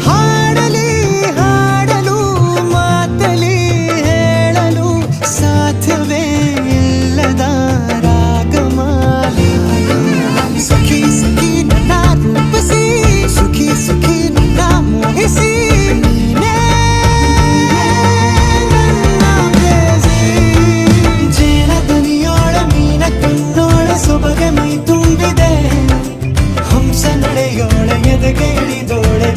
ಹಾಡಲಿ ಹಾಡಲು ಮಾತಲಿ ಹೇಳಲು ಸಾಧ್ಯವೇ ಇಲ್ಲದ ರಾಗಮಾಲಿ ಸಖಿ ಸಖಿ ನನ್ನ ರೂಪಿಸಿ ಸುಖಿ ಸುಖಿ ನನ್ನ ಮೋಹಿಸಿ ನೀನೇ ನನ್ನ ಪ್ರೇಯಸಿ. ಜೇನ ದನಿಯೋಳ ಮೀನ ಕಣ್ಣೋಳ ಸೊಬಗೆ ಮೈ ತುಂಬಿದೆ ಹಂಸ ನಡೆಯೋಳ ಎದೆಗೆ ಇಳಿದೋಳೆ